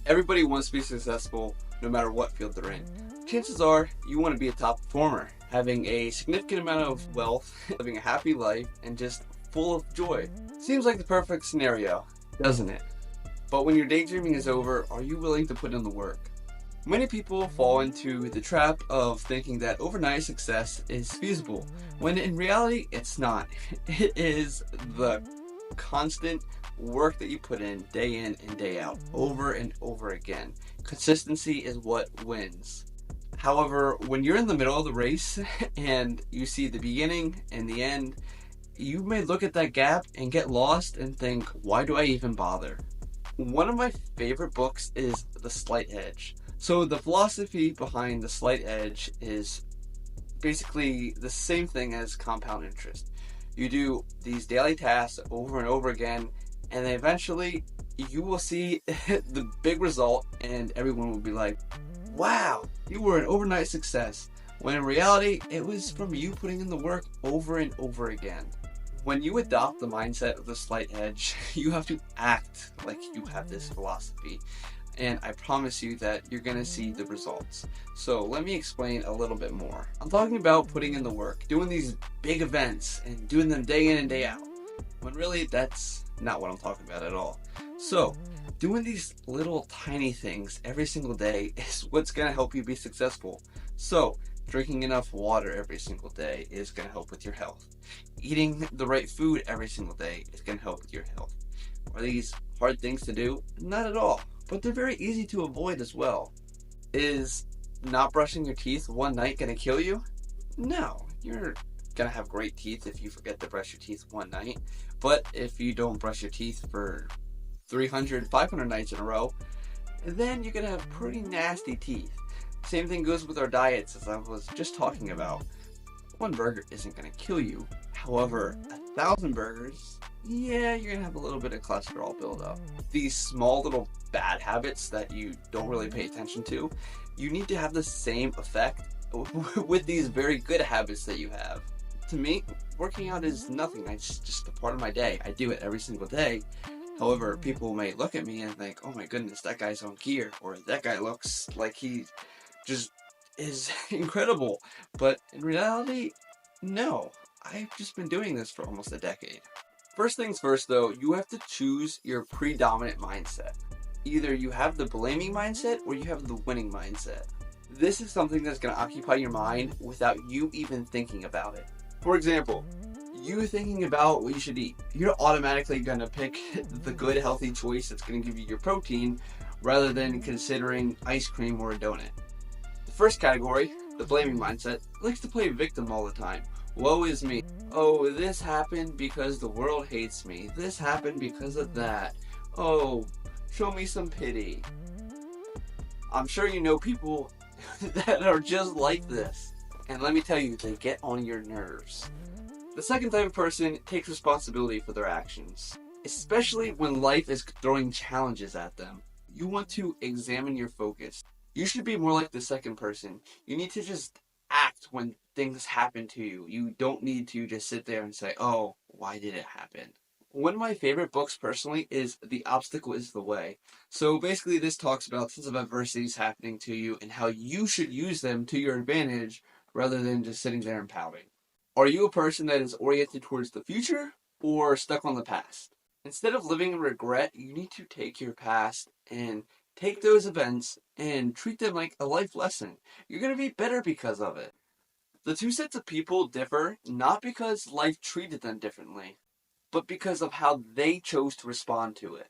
Everybody wants to be successful no matter what field they're in. Chances are you want to be a top performer, having a significant amount of wealth, living a happy life, and just full of joy. Seems like the perfect scenario, doesn't it? But when your daydreaming is over, are you willing to put in the work? Many people fall into the trap of thinking that overnight success is feasible, when in reality it's not. It is the constant work that you put in and day out, over and over again. Consistency is what wins. However, when you're in the middle of the race and you see the beginning and the end, you may look at that gap and get lost and think, why do I even bother? One of my favorite books is The Slight Edge. So, the philosophy behind The Slight Edge is basically the same thing as compound interest. You do these daily tasks over and over again, and then eventually you will see the big result, and everyone will be like, wow, you were an overnight success. When in reality, it was from you putting in the work over and over again. When you adopt the mindset of the slight edge, you have to act like you have this philosophy. And I promise you that you're going to see the results. So let me explain a little bit more. I'm talking about putting in the work, doing these big events and doing them day in and day out. When really that's not what I'm talking about at all. So doing these little tiny things every single day is what's going to help you be successful. So drinking enough water every single day is going to help with your health. Eating the right food every single day is going to help with your health. Are these hard things to do? Not at all. But they're very easy to avoid as well. Is not brushing your teeth one night going to kill you? No. You're going to have great teeth if you forget to brush your teeth one night. But if you don't brush your teeth for 300, 500 nights in a row, then you're going to have pretty nasty teeth. Same thing goes with our diets, as I was just talking about. One burger isn't going to kill you. However, 1,000 burgers, yeah, you're going to have a little bit of cholesterol buildup. These small little bad habits that you don't really pay attention to, you need to have the same effect with these very good habits that you have. To me, working out is nothing. It's just a part of my day. I do it every single day. However, people may look at me and think, oh my goodness, that guy's on gear, or that guy looks like he just is incredible. But in reality, no. I've just been doing this for almost a decade. First things first though, you have to choose your predominant mindset. Either you have the blaming mindset or you have the winning mindset. This is something that's going to occupy your mind without you even thinking about it. For example, you thinking about what you should eat, you're automatically going to pick the good healthy choice that's going to give you your protein rather than considering ice cream or a donut. The first category, the blaming mindset, likes to play victim all the time. Woe is me. Oh, this happened because the world hates me. This happened because of that. Oh, show me some pity. I'm sure you know people that are just like this. And let me tell you, they get on your nerves. The second type of person takes responsibility for their actions, especially when life is throwing challenges at them. You want to examine your focus. You should be more like the second person. You need to just act when things happen to you. You don't need to just sit there and say, oh, why did it happen? One of my favorite books personally is The Obstacle is the Way. So basically this talks about tons of adversities happening to you and how you should use them to your advantage rather than just sitting there and pouting. Are you a person that is oriented towards the future or stuck on the past? Instead of living in regret, you need to take your past and take those events and treat them like a life lesson. You're going to be better because of it. The two sets of people differ not because life treated them differently, but because of how they chose to respond to it.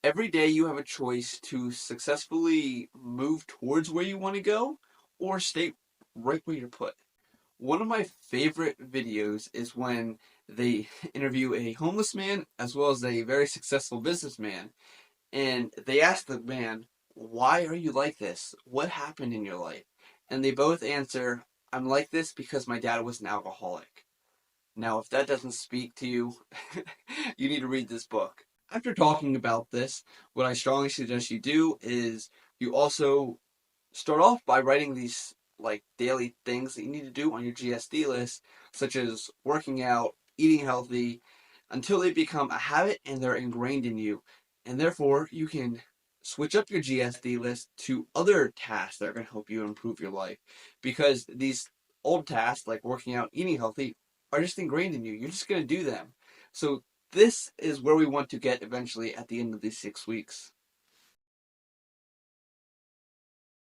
Every day you have a choice to successfully move towards where you want to go or stay right where you're put. One of my favorite videos is when they interview a homeless man as well as a very successful businessman. And they ask the man, why are you like this? What happened in your life? And they both answer, I'm like this because my dad was an alcoholic. Now, if that doesn't speak to you, you need to read this book. After talking about this, what I strongly suggest you do is you also start off by writing these like daily things that you need to do on your GSD list, such as working out, eating healthy, until they become a habit and they're ingrained in you. And therefore, you can switch up your GSD list to other tasks that are going to help you improve your life, because these old tasks like working out, eating healthy are just ingrained in you. You're just going to do them. So this is where we want to get eventually at the end of these 6 weeks.